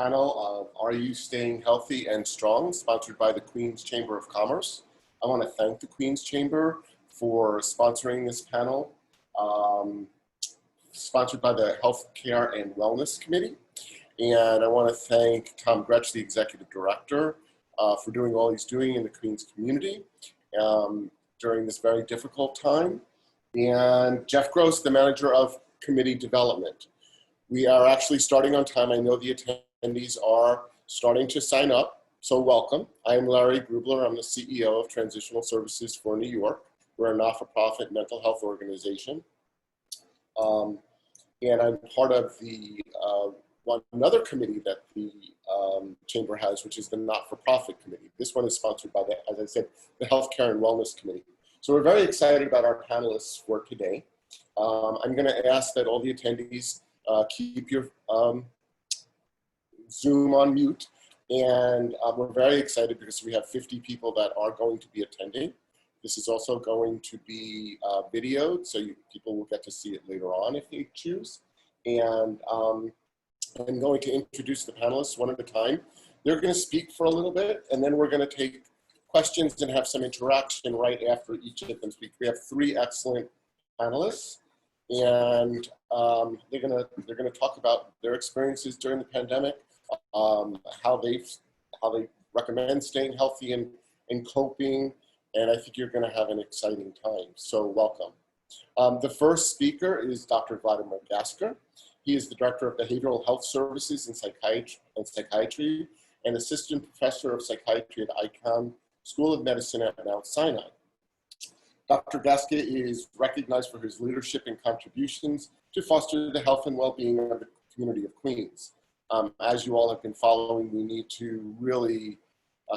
panel of Are You Staying Healthy and Strong, sponsored by the Queen's Chamber of Commerce. I want to thank the Queen's Chamber for sponsoring this panel, sponsored by the Healthcare and Wellness Committee. And I want to thank Tom Gretsch, the Executive Director, for doing all he's doing in the Queen's community during this very difficult time. And Jeff Gross, the Manager of Committee Development. We are actually starting on time. I know the attendees are starting to sign up, so welcome. I am Larry Grubler. I'm the CEO of Transitional Services for New York. We're a not-for-profit mental health organization. And I'm part of the another committee that the Chamber has, which is the not-for-profit committee. This one is sponsored by, as I said, the Healthcare and Wellness Committee. So we're very excited about our panelists for today. I'm going to ask that all the attendees keep your Zoom on mute. And we're very excited because we have 50 people that are going to be attending. This is also going to be videoed, so people will get to see it later on if they choose. And I'm going to introduce the panelists one at a time. They're going to speak for a little bit, and then we're going to take questions and have some interaction right after each of them speak. We have 3 excellent panelists, and they're going to talk about their experiences during the pandemic, how they recommend staying healthy and coping, and I think you're going to have an exciting time. So welcome. The first speaker is Dr. Vladimir Gaskar. He is the Director of Behavioral Health Services and Psychiatry and Assistant Professor of Psychiatry at Icahn School of Medicine at Mount Sinai. Dr. Gaskar is recognized for his leadership and contributions to foster the health and well-being of the community of Queens. As you all have been following, we need to really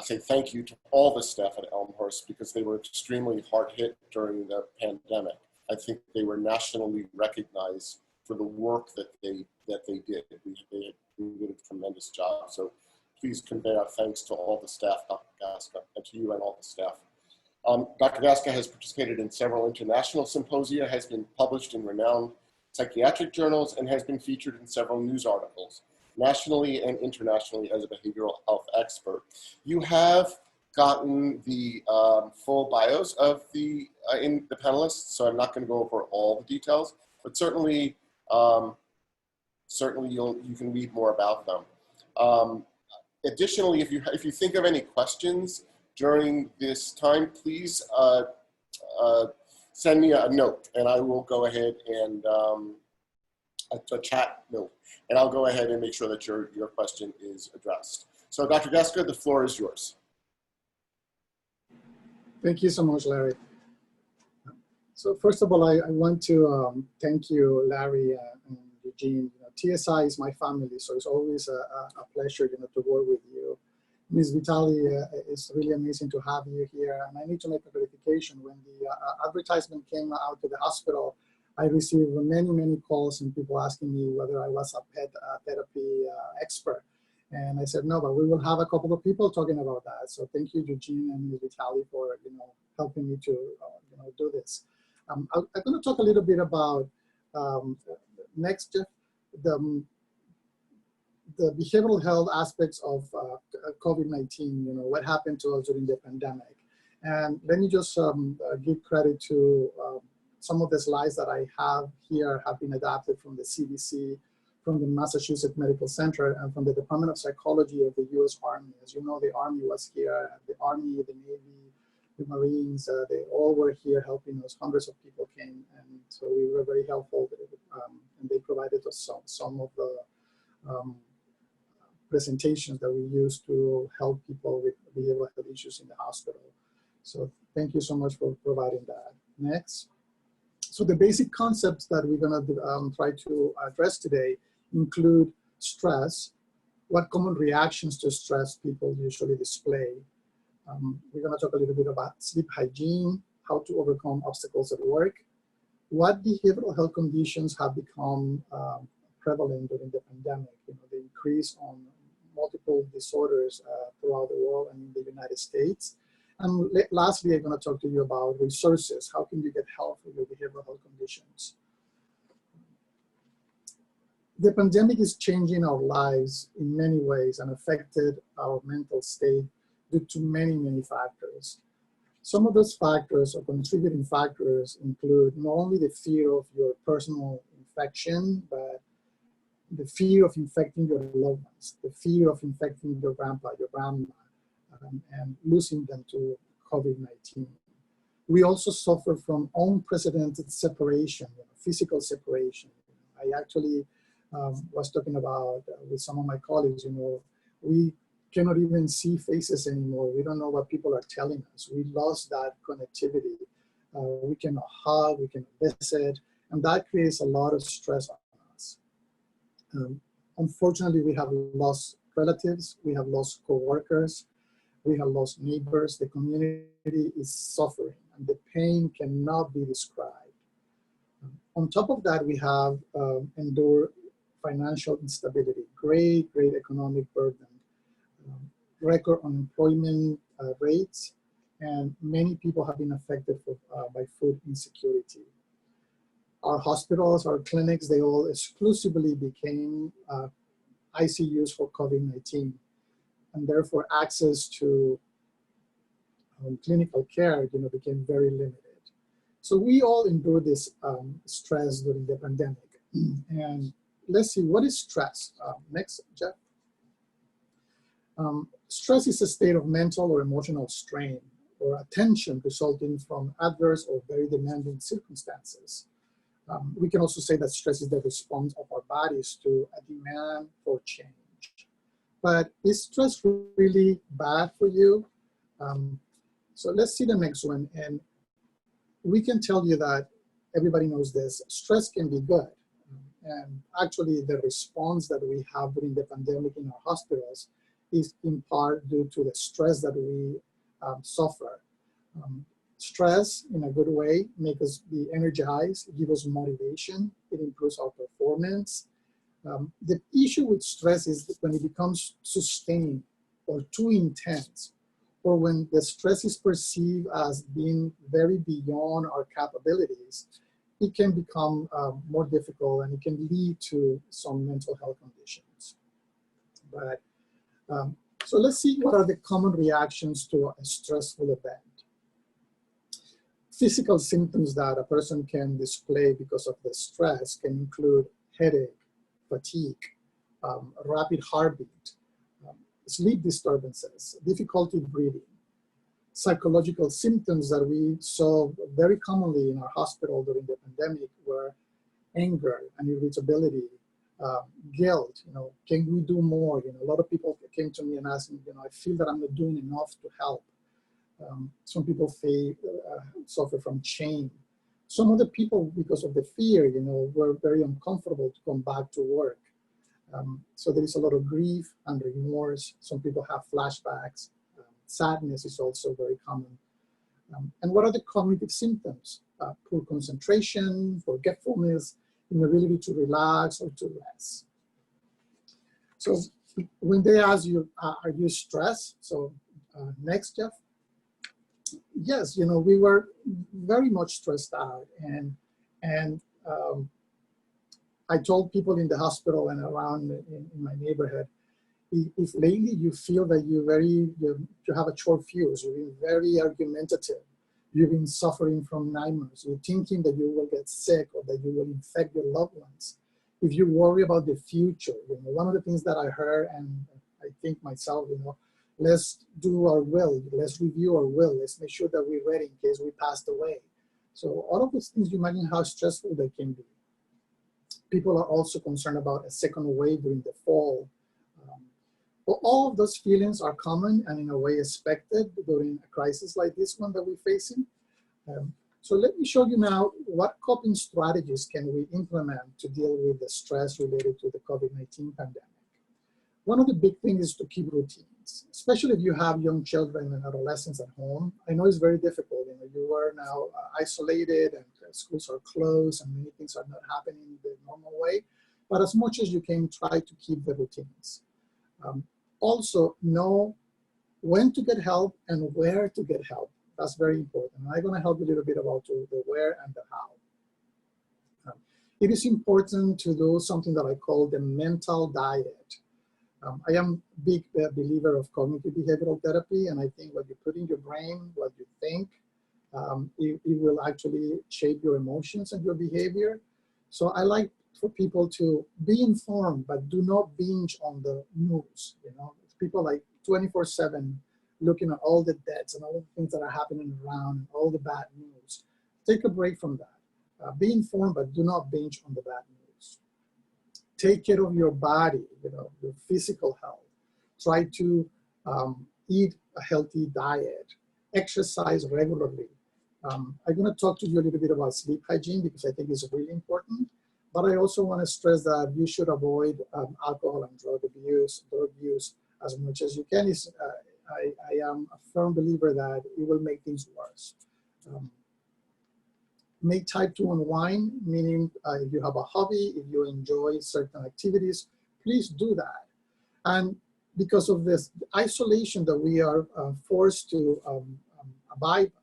say thank you to all the staff at Elmhurst because they were extremely hard hit during the pandemic. I think they were nationally recognized for the work that they did. They did a tremendous job. So please convey our thanks to all the staff, Dr. Gaskar, and to you and all the staff. Dr. Gaskar has participated in several international symposia, has been published in renowned psychiatric journals, and has been featured in several news articles, nationally and internationally as a behavioral health expert. You have gotten the full bios of the panelists, so I'm not going to go over all the details, but certainly you can read more about them. Additionally, if you think of any questions during this time, please send me a note, and I will go ahead and a chat note, and I'll go ahead and make sure that your question is addressed. So, Dr. Gaskar, the floor is yours. Thank you so much, Larry. So first of all, I want to thank you, Larry and Eugene. TSI is my family, so it's always a pleasure, to work with you. Ms. Vitali, it's really amazing to have you here. And I need to make a clarification. When the advertisement came out to the hospital, I received many calls and people asking me whether I was a pet therapy expert. And I said, no, but we will have a couple of people talking about that. So thank you, Eugene and Ms. Vitali, for helping me to do this. I'm going to talk a little bit about next, Jeff, the behavioral health aspects of COVID-19. What happened to us during the pandemic. And let me just give credit to some of the slides that I have here have been adapted from the CDC, from the Massachusetts Medical Center, and from the Department of Psychology of the U.S. Army. As you know, the Army was here, the Army, the Navy, the Marines, they all were here helping us. Hundreds of people came, and so we were very helpful, and they provided us some of the presentations that we used to help people with behavioral health issues in the hospital. So thank you so much for providing that. Next. So the basic concepts that we're going to try to address today include stress, what common reactions to stress people usually display. We're going to talk a little bit about sleep hygiene, how to overcome obstacles at work, what behavioral health conditions have become prevalent during the pandemic, the increase on multiple disorders throughout the world and in the United States. And lastly, I'm going to talk to you about resources. How can you get help with your behavioral health conditions? The pandemic is changing our lives in many ways and affected our mental state due to many, many factors. Some of those factors or contributing factors include not only the fear of your personal infection, but the fear of infecting your loved ones, the fear of infecting your grandpa, your grandma, and losing them to COVID-19. We also suffer from unprecedented separation, physical separation. I actually was talking about with some of my colleagues, we cannot even see faces anymore. We don't know what people are telling us. We lost that connectivity. We cannot hug, we cannot visit, and that creates a lot of stress on us. Unfortunately, we have lost relatives, we have lost co-workers, we have lost neighbors. The community is suffering, and the pain cannot be described. On top of that, we have endured financial instability, great economic burden, record unemployment rates, and many people have been affected by food insecurity. Our hospitals, our clinics, they all exclusively became ICUs for COVID-19, and therefore access to clinical care became very limited. So we all endured this stress during the pandemic. And let's see, what is stress? Next, Jeff. Stress is a state of mental or emotional strain or tension resulting from adverse or very demanding circumstances. We can also say that stress is the response of our bodies to a demand for change. But is stress really bad for you? So let's see the next one. And we can tell you that everybody knows this. Stress can be good. And actually, the response that we have during the pandemic in our hospitals is in part due to the stress that we suffer. Stress, in a good way, makes us be energized, give us motivation, it improves our performance. The issue with stress is that when it becomes sustained or too intense, or when the stress is perceived as being very beyond our capabilities, it can become more difficult and it can lead to some mental health conditions. But so let's see what are the common reactions to a stressful event. Physical symptoms that a person can display because of the stress can include headache, fatigue, rapid heartbeat, sleep disturbances, difficulty breathing. Psychological symptoms that we saw very commonly in our hospital during the pandemic were anger and irritability, guilt, can we do more? A lot of people came to me and asked me, I feel that I'm not doing enough to help. Some people suffer from shame. Some of the people, because of the fear, were very uncomfortable to come back to work. So there is a lot of grief and remorse. Some people have flashbacks. Sadness is also very common. And what are the cognitive symptoms? Poor concentration, forgetfulness, inability to relax or to rest. So when they ask you, are you stressed? So next, Jeff. Yes, we were very much stressed out, and I told people in the hospital and around in my neighborhood, if lately you feel that you have a short fuse, you've been very argumentative, you've been suffering from nightmares, you're thinking that you will get sick or that you will infect your loved ones, if you worry about the future, one of the things that I heard, and I think myself, let's do our will, let's review our will, let's make sure that we're ready in case we passed away. So all of those things, you imagine how stressful they can be. People are also concerned about a second wave during the fall. But all of those feelings are common and in a way expected during a crisis like this one that we're facing. So let me show you now what coping strategies can we implement to deal with the stress related to the COVID-19 pandemic. One of the big things is to keep routines, especially if you have young children and adolescents at home. I know it's very difficult. You are now isolated and schools are closed and many things are not happening the normal way. But as much as you can, try to keep the routines. Also, know when to get help and where to get help. That's very important. I'm going to help you a little bit about the where and the how. it is important to do something that I call the mental diet. I am a big believer of cognitive behavioral therapy, and I think what you put in your brain, what you think, it will actually shape your emotions and your behavior. So I like for people to be informed, but do not binge on the news. You know, people like 24/7 looking at all the deaths and all the things that are happening around, and all the bad news. Take a break from that. Be informed, but do not binge on the bad news. Take care of your body, you know, your physical health. Try to eat a healthy diet. Exercise regularly. I'm going to talk to you a little bit about sleep hygiene because I think it's really important. But I also want to stress that you should avoid alcohol and drug use as much as you can. I am a firm believer that it will make things worse. Make time to unwind, meaning if you have a hobby, if you enjoy certain activities, please do that. And because of this isolation that we are forced to abide by,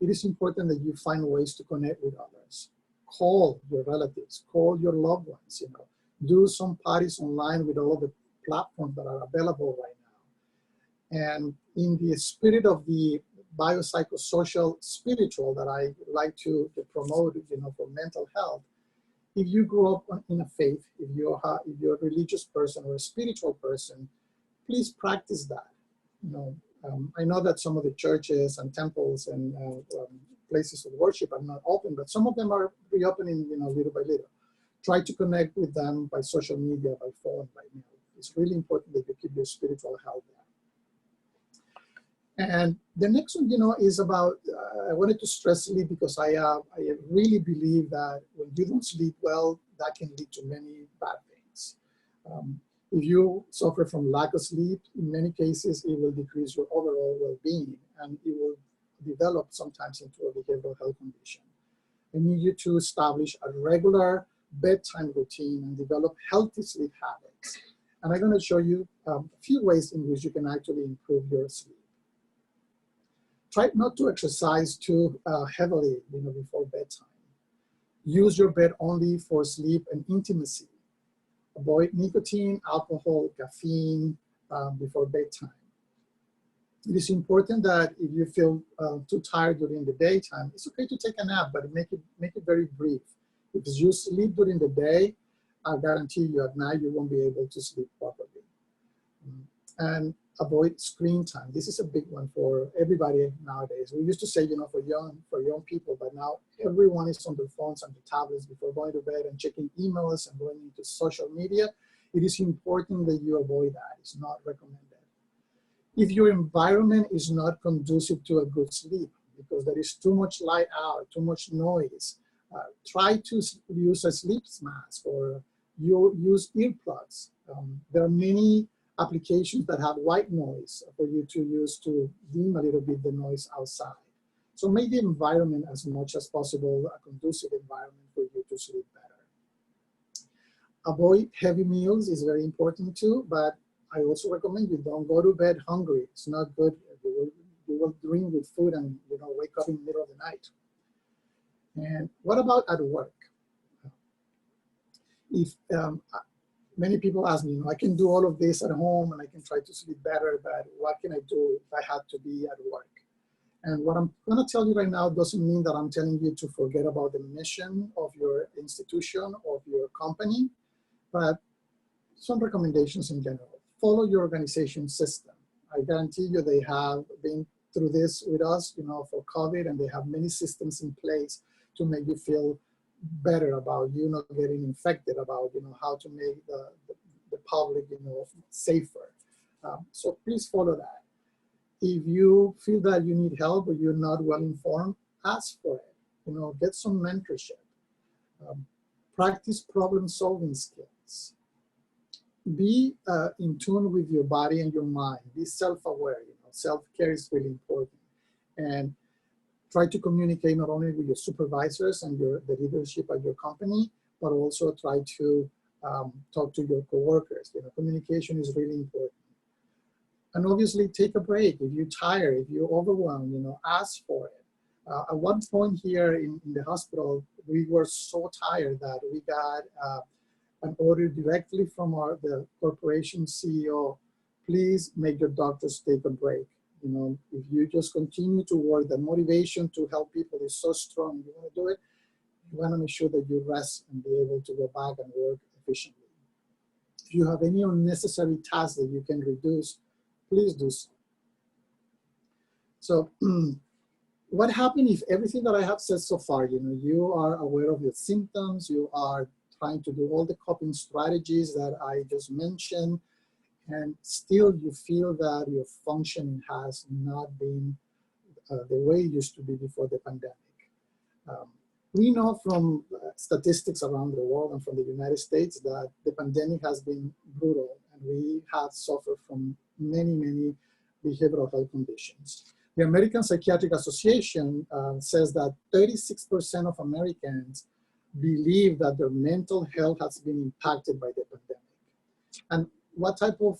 it is important that you find ways to connect with others. Call your relatives, call your loved ones, you know. Do some parties online with all of the platforms that are available right now. And in the spirit of the biopsychosocial spiritual that I like to promote, you know, for mental health, if you grow up in a faith, if you're a religious person or a spiritual person, please practice that. You know, I know that some of the churches and temples and places of worship are not open, but some of them are reopening, you know, little by little. Try to connect with them by social media, by phone, by mail. It's really important that you keep your spiritual health there. And the next one, you know, is about, I wanted to stress sleep because I really believe that when you don't sleep well, that can lead to many bad things. If you suffer from lack of sleep, in many cases, it will decrease your overall well-being and it will develop sometimes into a behavioral health condition. I need you to establish a regular bedtime routine and develop healthy sleep habits. And I'm going to show you a few ways in which you can actually improve your sleep. Try not to exercise too heavily, you know, before bedtime. Use your bed only for sleep and intimacy. Avoid nicotine, alcohol, caffeine before bedtime. It is important that if you feel too tired during the daytime, it's okay to take a nap, but make it very brief. Because you sleep during the day, I guarantee you at night you won't be able to sleep properly. And avoid screen time. This is a big one for everybody nowadays. We used to say, you know, for young people, but now everyone is on their phones and their tablets before going to bed and checking emails and going into social media. It is important that you avoid that. It's not recommended. If your environment is not conducive to a good sleep, because there is too much light out, too much noise, try to use a sleep mask or you use earplugs. There are many applications that have white noise for you to use to dim a little bit the noise outside. So make the environment as much as possible a conducive environment for you to sleep better. Avoid heavy meals is very important too, but I also recommend you don't go to bed hungry. It's not good. You will dream with food and, you know, wake up in the middle of the night. And what about at work? If many people ask me, you know, I can do all of this at home and I can try to sleep better, but what can I do if I had to be at work? And what I'm going to tell you right now doesn't mean that I'm telling you to forget about the mission of your institution, of your company, but some recommendations in general. Follow your organization system. I guarantee you they have been through this with us, you know, for COVID, and they have many systems in place to make you feel better about you not getting infected, about, you know, how to make the public, you know, safer. So please follow that. If you feel that you need help or you're not well informed, ask for it. You know, get some mentorship. Practice problem-solving skills. Be in tune with your body and your mind. Be self-aware. You know, self-care is really important. And try to communicate not only with your supervisors and the leadership at your company, but also try to talk to your coworkers. You know, communication is really important. And obviously take a break. If you're tired, if you're overwhelmed, you know, ask for it. At one point here in the hospital, we were so tired that we got an order directly from the corporation CEO, please make your doctors take a break. You know, if you just continue to work, the motivation to help people is so strong, you want to do it, you want to make sure that you rest and be able to go back and work efficiently. If you have any unnecessary tasks that you can reduce, please do so. So what happens if everything that I have said so far, you know, you are aware of your symptoms, you are trying to do all the coping strategies that I just mentioned, and still you feel that your functioning has not been the way it used to be before the pandemic. We know from statistics around the world and from the United States that the pandemic has been brutal, and we have suffered from many, many behavioral health conditions. The American Psychiatric Association says that 36% of Americans believe that their mental health has been impacted by the pandemic. And what type of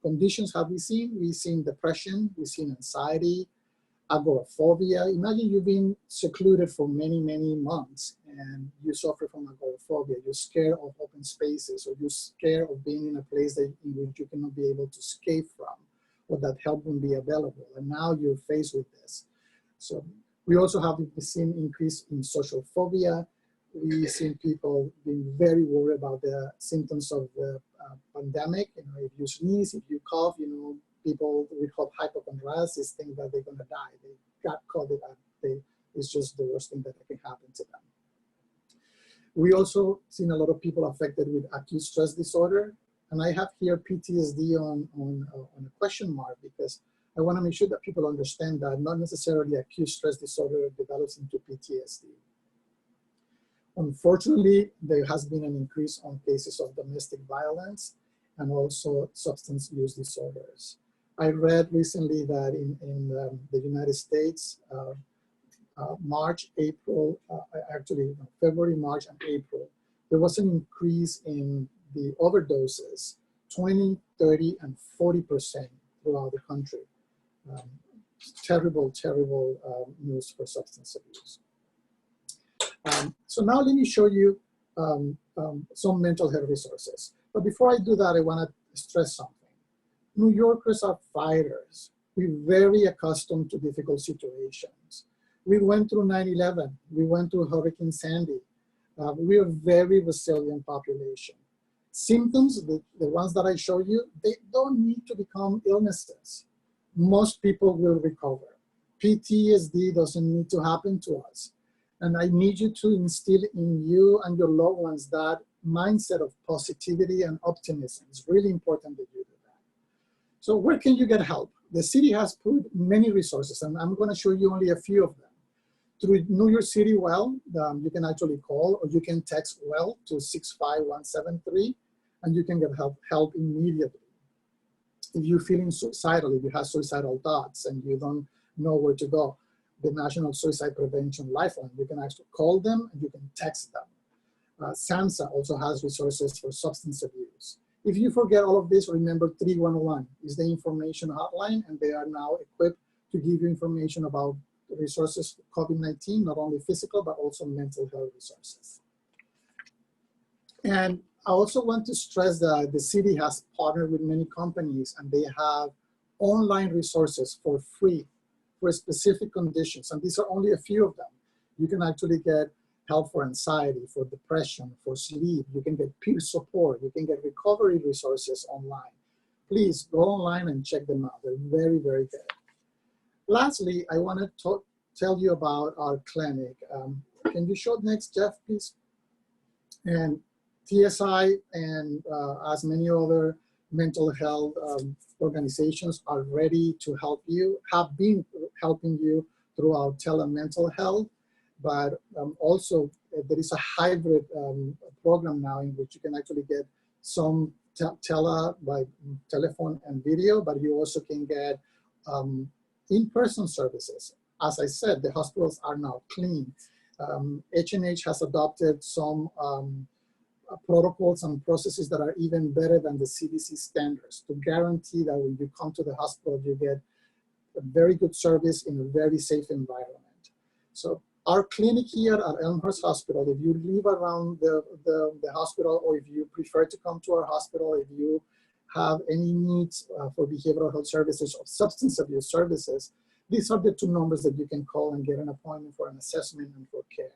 conditions have we seen? We've seen depression, we've seen anxiety, agoraphobia. Imagine you've been secluded for many, many months and you suffer from agoraphobia. You're scared of open spaces, or you're scared of being in a place in which you cannot be able to escape from, or that help won't be available. And now you're faced with this. So we also have seen increase in social phobia. We've seen people being very worried about the symptoms of the pandemic. You know, if you sneeze, if you cough, you know, people with hypochondriasis think that they're gonna die. They got COVID and it's just the worst thing that can happen to them. We also seen a lot of people affected with acute stress disorder. And I have here PTSD on a question mark, because I want to make sure that people understand that not necessarily acute stress disorder develops into PTSD. Unfortunately, there has been an increase on cases of domestic violence and also substance use disorders. I read recently that in the United States, March, April, actually February, March, and April, there was an increase in the overdoses, 20, 30, and 40% throughout the country. Terrible, terrible news for substance abuse. So now let me show you some mental health resources. But before I do that, I want to stress something. New Yorkers are fighters. We're very accustomed to difficult situations. We went through 9/11. We went through Hurricane Sandy. We are a very resilient population. Symptoms, the ones that I show you, they don't need to become illnesses. Most people will recover. PTSD doesn't need to happen to us. And I need you to instill in you and your loved ones that mindset of positivity and optimism. It's really important that you do that. So where can you get help? The city has put many resources, and I'm going to show you only a few of them. Through New York City Well, you can actually call, or you can text Well to 65173, and you can get help immediately. If you're feeling suicidal, if you have suicidal thoughts and you don't know where to go, the National Suicide Prevention Lifeline, you can actually call them and you can text them. SAMHSA also has resources for substance abuse. If you forget all of this, remember 311 is the information hotline, and they are now equipped to give you information about resources for COVID-19, not only physical, but also mental health resources. And I also want to stress that the city has partnered with many companies, and they have online resources for free for specific conditions. And these are only a few of them. You can actually get help for anxiety, for depression, for sleep. You can get peer support. You can get recovery resources online. Please go online and check them out. They're very, very good. Lastly, I want to tell you about our clinic. Can you show next, Jeff, please? And TSI and as many other mental health organizations are ready to help you, have been helping you throughout telemental health, but also there is a hybrid program now in which you can actually get some by telephone and video, but you also can get in-person services. As I said, the hospitals are now clean. H&H has adopted some protocols and processes that are even better than the CDC standards to guarantee that when you come to the hospital, you get a very good service in a very safe environment. So our clinic here at Elmhurst Hospital, if you live around the hospital, or if you prefer to come to our hospital, if you have any needs for behavioral health services or substance abuse services, these are the two numbers that you can call and get an appointment for an assessment and for care.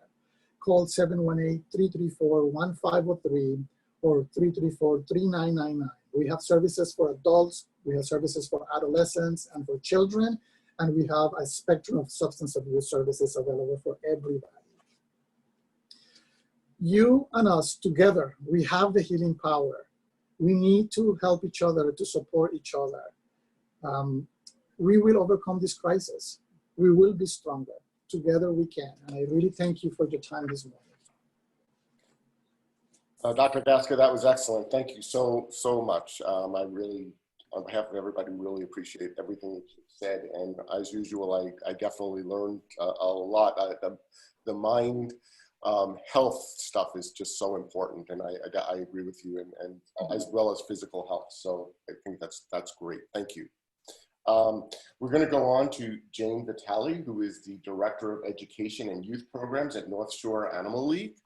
Call 718-334-1503 or 334-3999. We have services for adults, we have services for adolescents and for children, and we have a spectrum of substance abuse services available for everybody. You and us together, we have the healing power. We need to help each other, to support each other. We will overcome this crisis. We will be stronger. Together we can. And I really thank you for your time this morning. Dr. Gasca, that was excellent. Thank you so much. I really, on behalf of everybody, really appreciate everything that you said. And as usual, I definitely learned a lot. The mind health stuff is just so important, and I agree with you, and as well as physical health. So I think that's great. Thank you. We're going to go on to Jane Vitale, who is the Director of Education and Youth Programs at North Shore Animal League.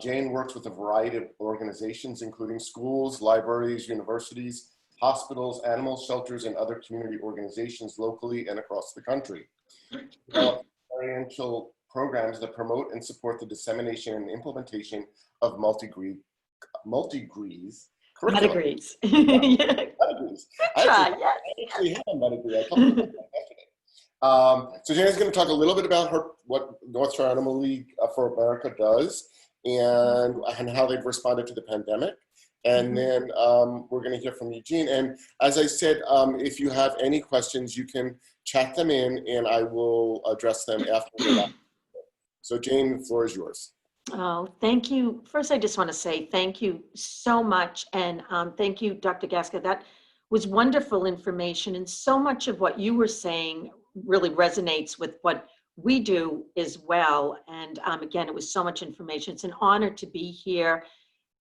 Jane works with a variety of organizations, including schools, libraries, universities, hospitals, animal shelters, and other community organizations locally and across the country. Experiential programs that promote and support the dissemination and implementation of multi-degrees curriculum. Medigrees. Medigrees. I actually had a medegree. I couple of yesterday. So Jane's going to talk a little bit about what North Shore Animal League for America does and how they've responded to the pandemic. And then we're going to hear from Eugene. And as I said, if you have any questions, you can chat them in and I will address them after that. So Jane, the floor is yours. Oh, thank you. First, I just want to say thank you so much. And thank you, Dr. Gasca. That was wonderful information. And so much of what you were saying really resonates with what we do as well. And again, it was so much information. It's an honor to be here.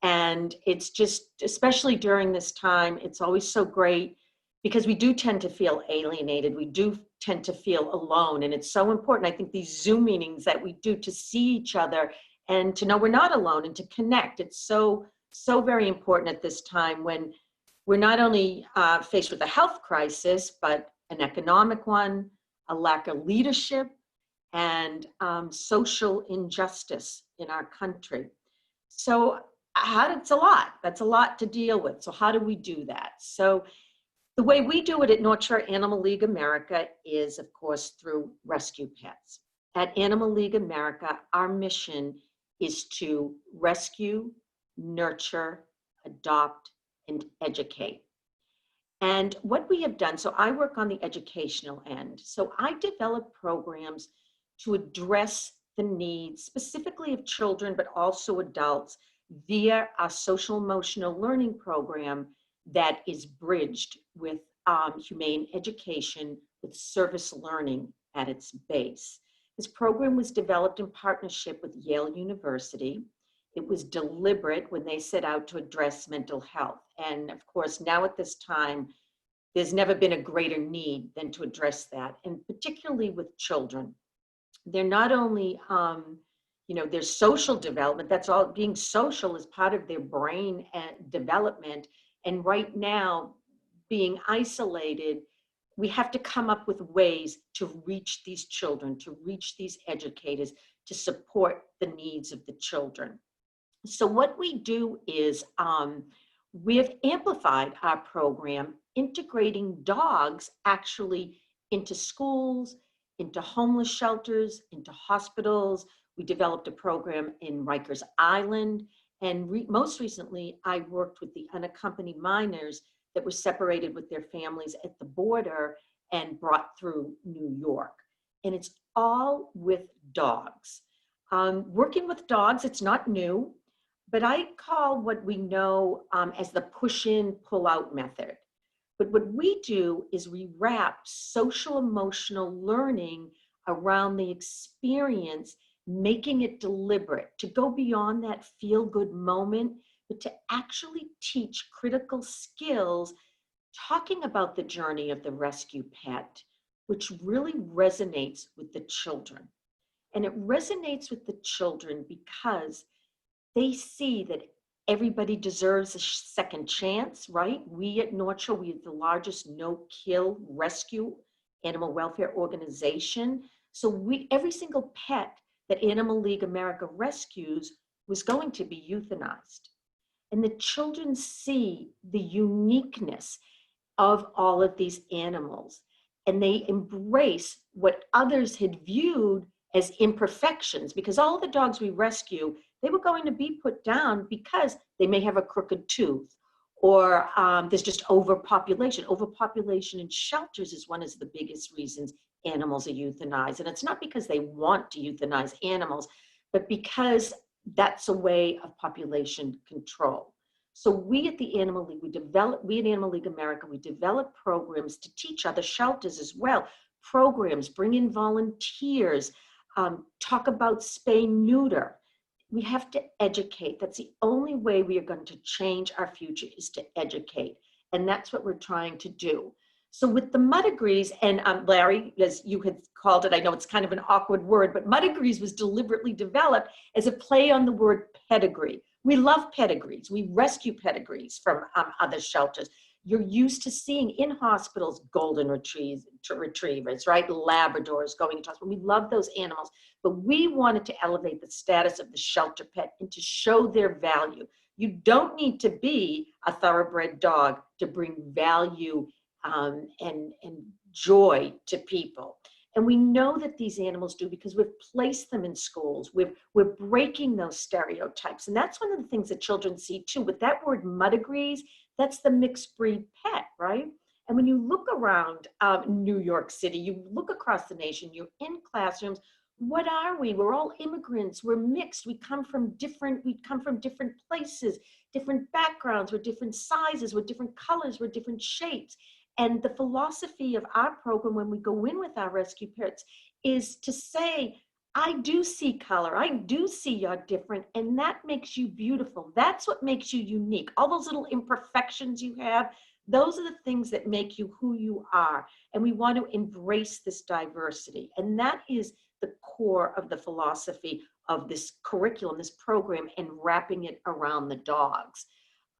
And it's just, especially during this time, it's always so great because we do tend to feel alienated. We do tend to feel alone. And it's so important. I think these Zoom meetings that we do to see each other and to know we're not alone and to connect. It's so very important at this time when we're not only faced with a health crisis, but an economic one, a lack of leadership, and social injustice in our country. So that's a lot to deal with. So how do we do that? So the way we do it at North Shore Animal League America is, of course, through rescue pets. At Animal League America, our mission is to rescue, nurture, adopt, and educate. And what we have done, so I work on the educational end. So I develop programs to address the needs specifically of children, but also adults via our social emotional learning program that is bridged with humane education with service learning at its base. This program was developed in partnership with Yale University. It was deliberate when they set out to address mental health. And of course, now at this time, there's never been a greater need than to address that, and particularly with children. They're not only, their social development, that's all, being social is part of their brain development. And right now, being isolated, we have to come up with ways to reach these children, to reach these educators, to support the needs of the children. So what we do is we've amplified our program, integrating dogs actually into schools, into homeless shelters, into hospitals. We developed a program in Rikers Island. And most recently, I worked with the unaccompanied minors that were separated with their families at the border and brought through New York. And it's all with dogs. Working with dogs, it's not new, but I call what we know as the push-in, pull-out method. But what we do is we wrap social emotional learning around the experience, making it deliberate, to go beyond that feel-good moment, but to actually teach critical skills, talking about the journey of the rescue pet, which really resonates with the children. And it resonates with the children because they see that everybody deserves a second chance, right? We at North Shore, we are the largest no-kill rescue animal welfare organization. So every single pet that Animal League America rescues was going to be euthanized. And the children see the uniqueness of all of these animals, and they embrace what others had viewed as imperfections, because all the dogs we rescue, they were going to be put down because they may have a crooked tooth, or there's just overpopulation. Overpopulation in shelters is one of the biggest reasons animals are euthanized. And it's not because they want to euthanize animals, but because that's a way of population control. So we at the Animal League, we at Animal League America, we develop programs to teach other shelters as well. Programs, bring in volunteers, talk about spay neuter. We have to educate. That's the only way we are going to change our future, is to educate. And that's what we're trying to do. So with the Muddegrees, and Larry, as you had called it, I know it's kind of an awkward word, but Muddegrees was deliberately developed as a play on the word pedigree. We love pedigrees. We rescue pedigrees from other shelters. You're used to seeing in hospitals golden retrievers, right? Labradors going into hospital. We love those animals, but we wanted to elevate the status of the shelter pet and to show their value. You don't need to be a thoroughbred dog to bring value and joy to people. And we know that these animals do because we've placed them in schools. We're breaking those stereotypes. And that's one of the things that children see too. With that word Muddegrees, that's the mixed breed pet, right? And when you look around New York City, you look across the nation, you're in classrooms, what are we? We're all immigrants, we're mixed. We come from different places, different backgrounds, we're different sizes, we're different colors, we're different shapes. And the philosophy of our program when we go in with our rescue pets is to say, I do see color, I do see you're different, and that makes you beautiful. That's what makes you unique. All those little imperfections you have, those are the things that make you who you are. And we want to embrace this diversity. And that is the core of the philosophy of this curriculum, this program, and wrapping it around the dogs.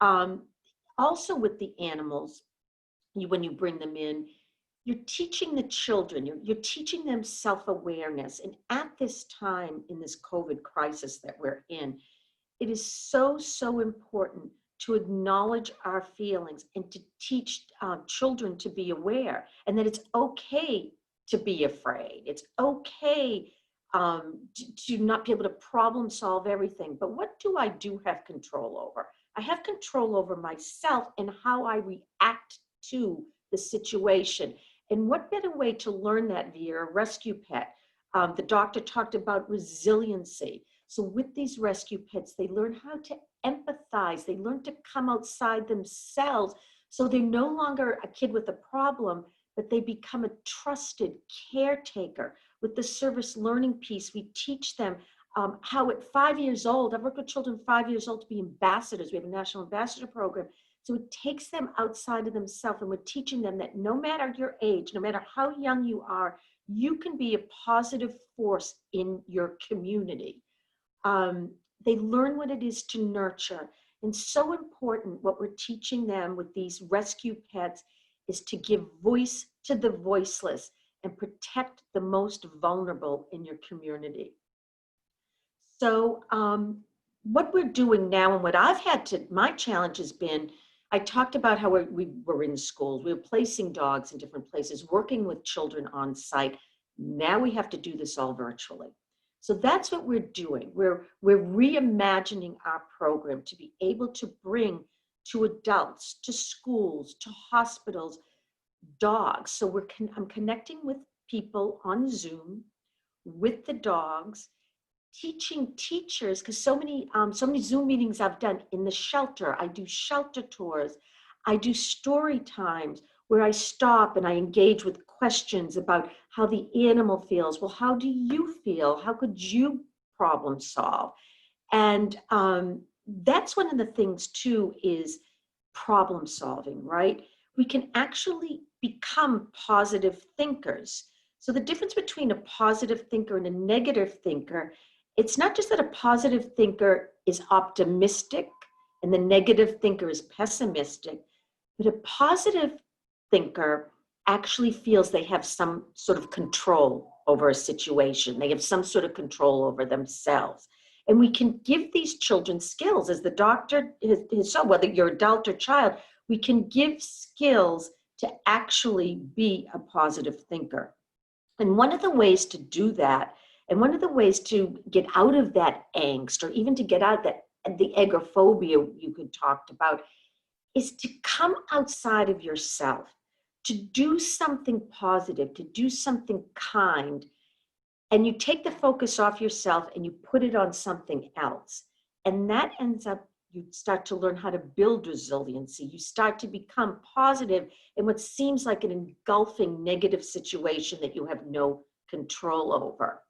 Also with the animals, when you bring them in, you're teaching the children, you're teaching them self-awareness. And at this time in this COVID crisis that we're in, it is so, so important to acknowledge our feelings and to teach children to be aware, and that it's okay to be afraid. It's okay to not be able to problem solve everything. But what do I do have control over? I have control over myself and how I react to the situation. And what better way to learn that via a rescue pet? The doctor talked about resiliency. So with these rescue pets, they learn how to empathize. They learn to come outside themselves. So they're no longer a kid with a problem, but they become a trusted caretaker. With the service learning piece, we teach them how at 5 years old, I've worked with children 5 years old to be ambassadors. We have a national ambassador program. So it takes them outside of themselves, and we're teaching them that no matter your age, no matter how young you are, you can be a positive force in your community. They learn what it is to nurture. And so important, what we're teaching them with these rescue pets is to give voice to the voiceless and protect the most vulnerable in your community. So what we're doing now, and what I've had to, my challenge has been, I talked about how we were in schools, we were placing dogs in different places, working with children on site. Now we have to do this all virtually. So that's what we're doing. We're reimagining our program to be able to bring to adults, to schools, to hospitals, dogs. So I'm connecting with people on Zoom with the dogs, teaching teachers, because so many Zoom meetings I've done in the shelter. I do shelter tours. I do story times where I stop and I engage with questions about how the animal feels. Well, how do you feel? How could you problem solve? And that's one of the things too, is problem solving, right? We can actually become positive thinkers. So the difference between a positive thinker and a negative thinker, it's not just that a positive thinker is optimistic and the negative thinker is pessimistic, but a positive thinker actually feels they have some sort of control over a situation. They have some sort of control over themselves. And we can give these children skills, as the doctor has shown, whether you're adult or child, we can give skills to actually be a positive thinker. And one of the ways to do that, and one of the ways to get out of that angst, or even to get out that the agoraphobia you could talked about, is to come outside of yourself, to do something positive, to do something kind, and you take the focus off yourself and you put it on something else. And that ends up, you start to learn how to build resiliency. You start to become positive in what seems like an engulfing negative situation that you have no control over.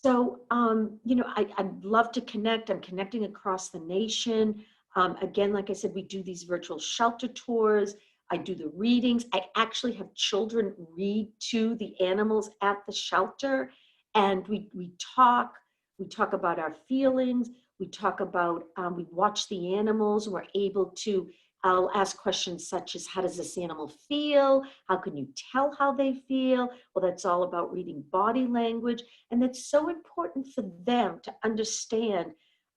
So, I'd love to connect. I'm connecting across the nation. Again, like I said, we do these virtual shelter tours. I do the readings. I actually have children read to the animals at the shelter, and we talk about our feelings. We talk about, we watch the animals. We're able to, I'll ask questions such as, how does this animal feel? How can you tell how they feel? Well, that's all about reading body language. And that's so important for them to understand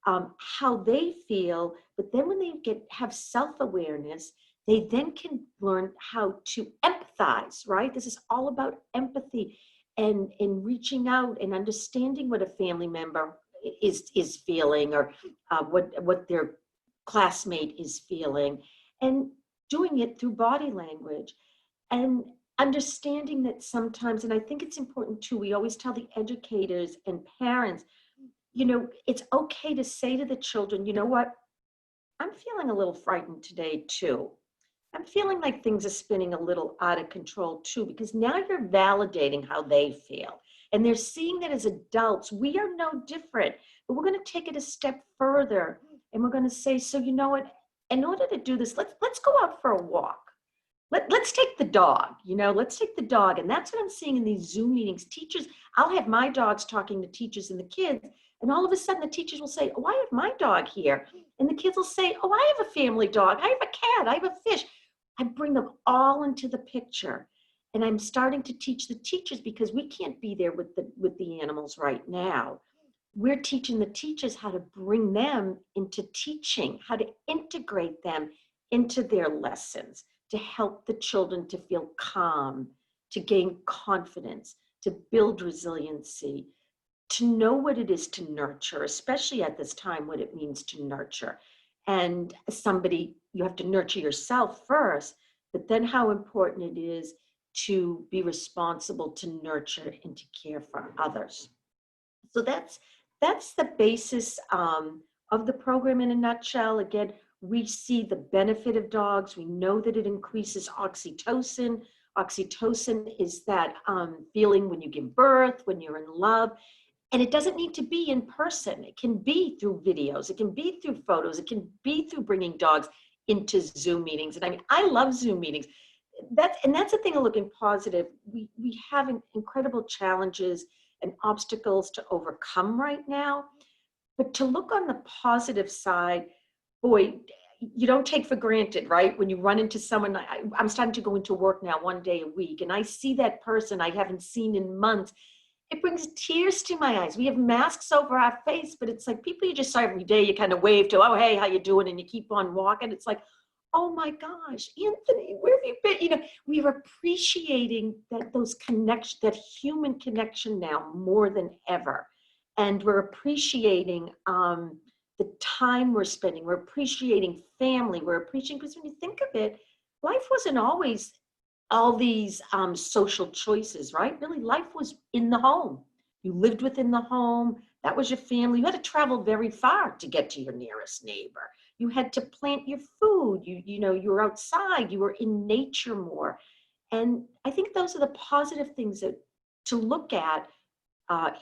how they feel. But then when they have self-awareness, they then can learn how to empathize, right? This is all about empathy and reaching out and understanding what a family member is feeling, or what their classmate is feeling, and doing it through body language, and understanding that sometimes, and I think it's important too, we always tell the educators and parents, it's okay to say to the children, you know what, I'm feeling a little frightened today too. I'm feeling like things are spinning a little out of control too, because now you're validating how they feel. And they're seeing that as adults, we are no different, but we're going to take it a step further. And we're going to say, so you know what, in order to do this, let's go out for a walk. Let's take the dog, let's take the dog. And that's what I'm seeing in these Zoom meetings. Teachers, I'll have my dogs talking to teachers and the kids. And all of a sudden the teachers will say, oh, I have my dog here. And the kids will say, oh, I have a family dog. I have a cat. I have a fish. I bring them all into the picture. And I'm starting to teach the teachers, because we can't be there with the animals right now. We're teaching the teachers how to bring them into teaching, how to integrate them into their lessons, to help the children to feel calm, to gain confidence, to build resiliency, to know what it is to nurture, especially at this time, what it means to nurture. And you have to nurture yourself first, but then how important it is to be responsible to nurture and to care for others. So that's the basis of the program in a nutshell. Again, we see the benefit of dogs. We know that it increases oxytocin. Oxytocin is that feeling when you give birth, when you're in love. And it doesn't need to be in person. It can be through videos. It can be through photos. It can be through bringing dogs into Zoom meetings. And I mean, I love Zoom meetings. That's the thing of looking positive. We have incredible challenges and obstacles to overcome right now. But to look on the positive side, boy, you don't take for granted, right? When you run into someone, I'm starting to go into work now 1 day a week, and I see that person I haven't seen in months. It brings tears to my eyes. We have masks over our face, but it's like people you just saw every day, you kind of wave to, oh, hey, how you doing? And you keep on walking. It's like, oh my gosh, Anthony, where have you been? We are appreciating those connections, that human connection now more than ever. And we're appreciating the time we're spending. We're appreciating family. We're appreciating, because when you think of it, life wasn't always all these social choices, right? Really, life was in the home. You lived within the home. That was your family. You had to travel very far to get to your nearest neighbor. You had to plant your food. You were outside. You were in nature more. And I think those are the positive things to look at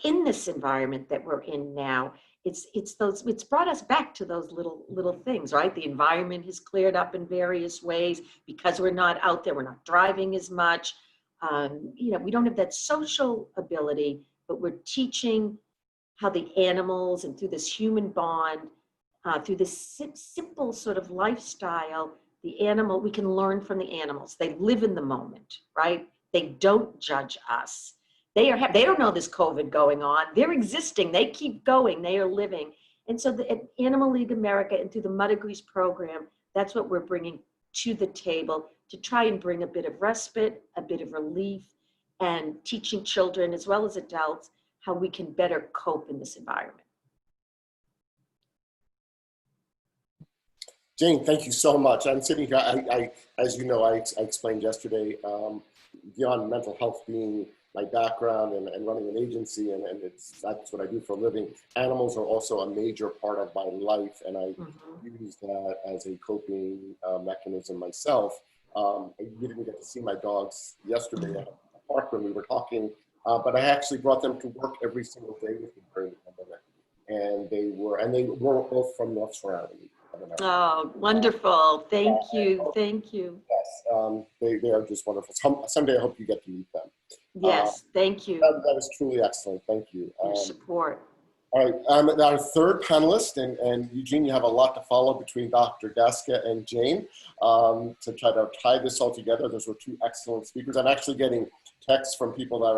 in this environment that we're in now. It's brought us back to those little things, right? The environment has cleared up in various ways because we're not out there, we're not driving as much. We don't have that social ability, but we're teaching how the animals and through this human bond, through this simple sort of lifestyle, the animal, we can learn from the animals. They live in the moment, right? They don't judge us. They don't know this COVID going on. They're existing. They keep going. They are living. And so at Animal League America and through the Mother Grease program, that's what we're bringing to the table to try and bring a bit of respite, a bit of relief, and teaching children as well as adults how we can better cope in this environment. Jane, thank you so much. I'm sitting here, as you know, I explained yesterday, beyond mental health being my background and running an agency, and that's what I do for a living. Animals are also a major part of my life, and I use that as a coping mechanism myself. You didn't get to see my dogs yesterday at the park when we were talking, but I actually brought them to work every single day with me during the pandemic, and they were both from North Surrounding. Oh, wonderful. Thank you. Thank you. Yes, they are just wonderful. Someday I hope you get to meet them. Yes, thank you. That is truly excellent. Thank you. Your support. All right, our third panelist, and Eugene, you have a lot to follow between Dr. Gasca and Jane to try to tie this all together. Those were two excellent speakers. I'm actually getting texts from people that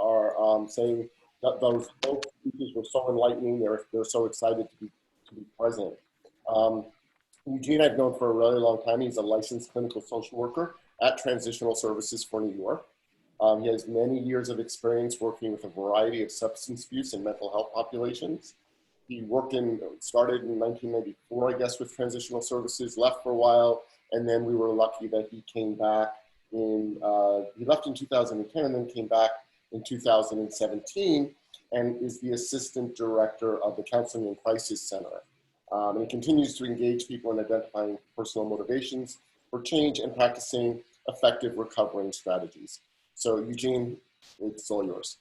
are saying that those both speakers were so enlightening. They're so excited to be present. Eugene I've known for a really long time. He's a licensed clinical social worker at Transitional Services for New York. He has many years of experience working with a variety of substance abuse and mental health populations. He started in 1994, I guess, with Transitional Services, left for a while, and then we were lucky that he came back he left in 2010 and then came back in 2017 and is the assistant director of the Counseling and Crisis Center. And he continues to engage people in identifying personal motivations for change and practicing effective recovering strategies. So Eugene, it's all yours.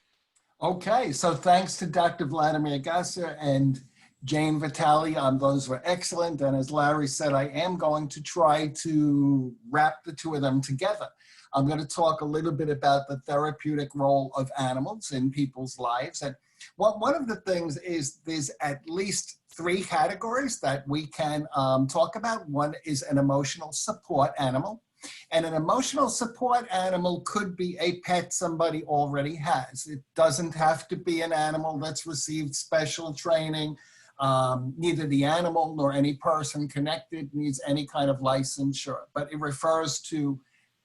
Okay, so thanks to Dr. Vladimir Gasca and Jane Vitale. Those were excellent. And as Larry said, I am going to try to wrap the two of them together. I'm going to talk a little bit about the therapeutic role of animals in people's lives. And one of the things is there's at least 3 categories that we can talk about. One is an emotional support animal. And an emotional support animal could be a pet somebody already has. It doesn't have to be an animal that's received special training. Neither the animal nor any person connected needs any kind of licensure, but it refers to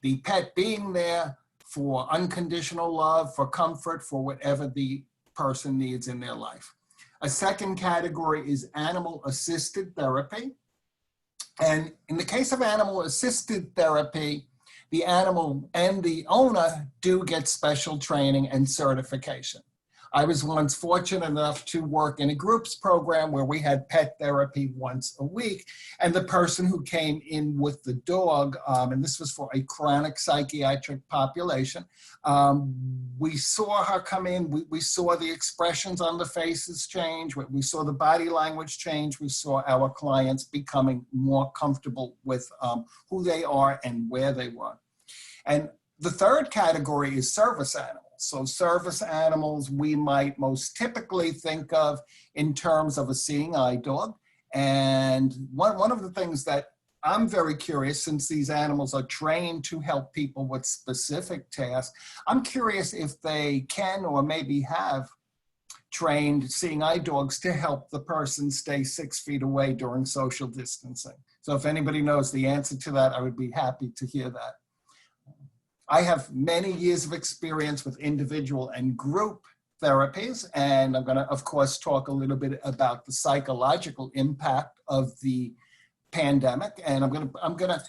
the pet being there for unconditional love, for comfort, for whatever the person needs in their life. A second category is animal-assisted therapy. And in the case of animal-assisted therapy, the animal and the owner do get special training and certification. I was once fortunate enough to work in a groups program where we had pet therapy once a week. And the person who came in with the dog, and this was for a chronic psychiatric population, we saw her come in, we saw the expressions on the faces change, we saw the body language change, we saw our clients becoming more comfortable with who they are and where they were. And the third category is service animals. So service animals we might most typically think of in terms of a seeing eye dog. And one of the things that I'm very curious, since these animals are trained to help people with specific tasks, I'm curious if they can or maybe have trained seeing eye dogs to help the person stay 6 feet away during social distancing. So if anybody knows the answer to that, I would be happy to hear that. I have many years of experience with individual and group therapies, and I'm going to, of course, talk a little bit about the psychological impact of the pandemic. And I'm going to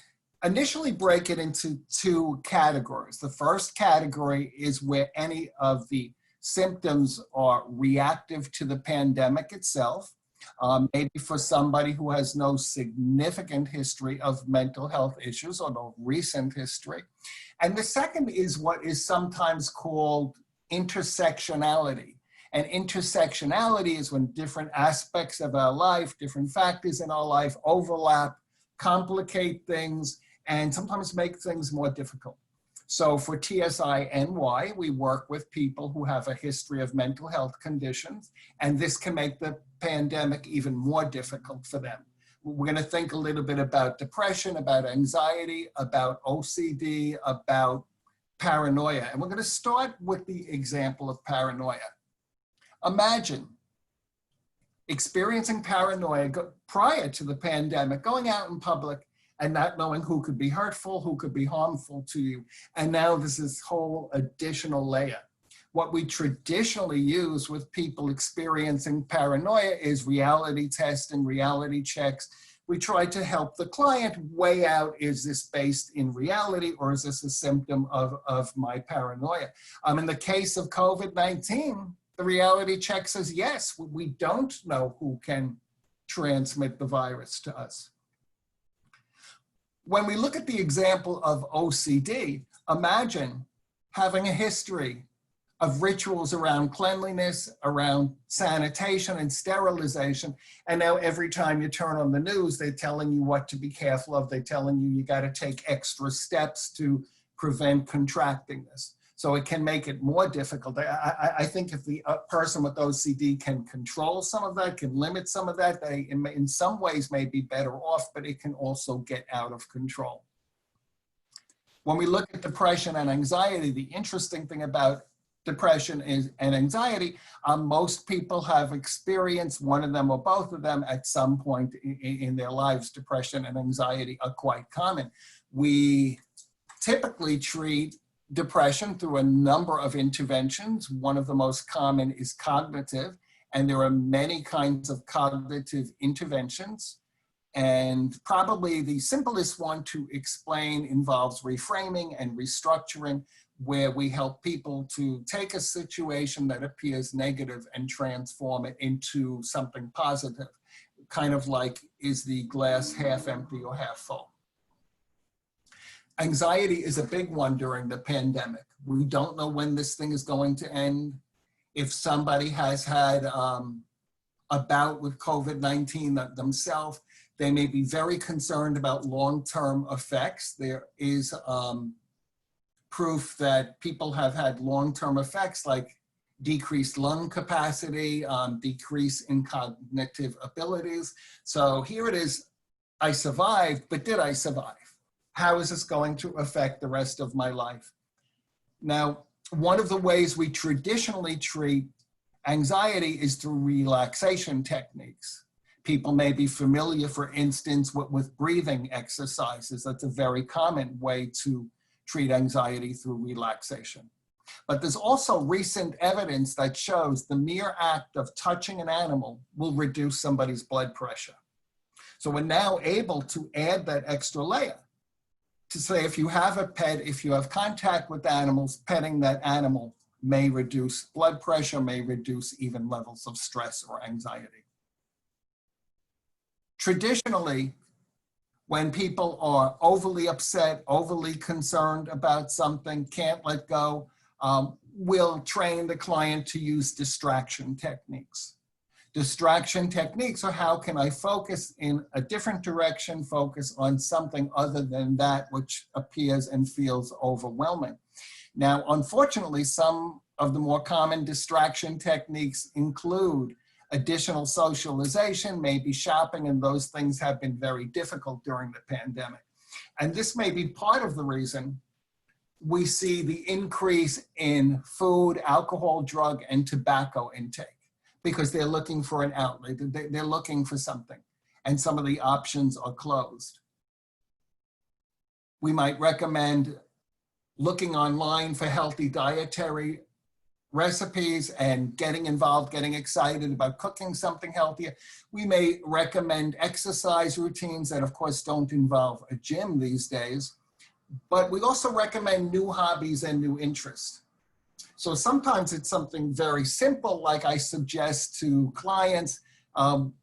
initially break it into 2 categories. The first category is where any of the symptoms are reactive to the pandemic itself. Maybe for somebody who has no significant history of mental health issues or no recent history. And the second is what is sometimes called intersectionality. And intersectionality is when different aspects of our life, different factors in our life overlap, complicate things, and sometimes make things more difficult. So for TSI-NY, we work with people who have a history of mental health conditions, and this can make the pandemic even more difficult for them. We're going to think a little bit about depression, about anxiety, about OCD, about paranoia. And we're going to start with the example of paranoia. Imagine experiencing paranoia prior to the pandemic, going out in public and not knowing who could be hurtful, who could be harmful to you. And now there's this whole additional layer. What we traditionally use with people experiencing paranoia is reality testing, reality checks. We try to help the client weigh out, is this based in reality or is this a symptom of my paranoia? In the case of COVID-19, the reality check says, yes, we don't know who can transmit the virus to us. When we look at the example of OCD, imagine having a history of rituals around cleanliness, around sanitation and sterilization. And now every time you turn on the news, they're telling you what to be careful of. They're telling you got to take extra steps to prevent contracting this. So it can make it more difficult. I think if the person with OCD can control some of that, can limit some of that, they in some ways may be better off, but it can also get out of control. When we look at depression and anxiety, the interesting thing about depression and anxiety, most people have experienced one of them or both of them at some point in their lives. Depression and anxiety are quite common. We typically treat depression through a number of interventions. One of the most common is cognitive, and there are many kinds of cognitive interventions. And probably the simplest one to explain involves reframing and restructuring, where we help people to take a situation that appears negative and transform it into something positive, kind of like, is the glass half empty or half full? Anxiety is a big one during the pandemic. We don't know when this thing is going to end. If somebody has had a bout with COVID-19 themselves, they may be very concerned about long-term effects. There is proof that people have had long-term effects like decreased lung capacity, decrease in cognitive abilities. So here it is, I survived, but did I survive? How is this going to affect the rest of my life? Now, one of the ways we traditionally treat anxiety is through relaxation techniques. People may be familiar, for instance, with breathing exercises. That's a very common way to treat anxiety through relaxation. But there's also recent evidence that shows the mere act of touching an animal will reduce somebody's blood pressure. So we're now able to add that extra layer to say, if you have a pet, if you have contact with animals, petting that animal may reduce blood pressure, may reduce even levels of stress or anxiety. Traditionally, when people are overly upset, overly concerned about something, can't let go, we'll train the client to use distraction techniques. Distraction techniques are how can I focus in a different direction, focus on something other than that which appears and feels overwhelming. Now, unfortunately, some of the more common distraction techniques include additional socialization, maybe shopping, and those things have been very difficult during the pandemic. And this may be part of the reason we see the increase in food, alcohol, drug, and tobacco intake, because they're looking for an outlet, they're looking for something, and some of the options are closed. We might recommend looking online for healthy dietary recipes and getting involved, getting excited about cooking something healthier. We may recommend exercise routines that of course don't involve a gym these days, but we also recommend new hobbies and new interests. So sometimes it's something very simple, like I suggest to clients,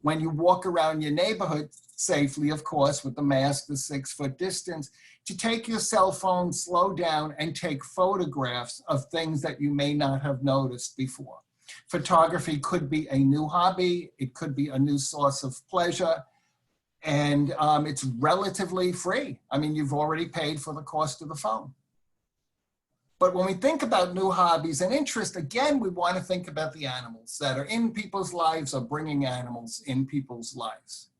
when you walk around your neighborhood, safely of course with the mask, the 6-foot distance, to take your cell phone, slow down, and take photographs of things that you may not have noticed before. Photography could be a new hobby, it could be a new source of pleasure, and it's relatively free. I mean, you've already paid for the cost of the phone. But when we think about new hobbies and interest, again, we want to think about the animals that are in people's lives or bringing animals in people's lives.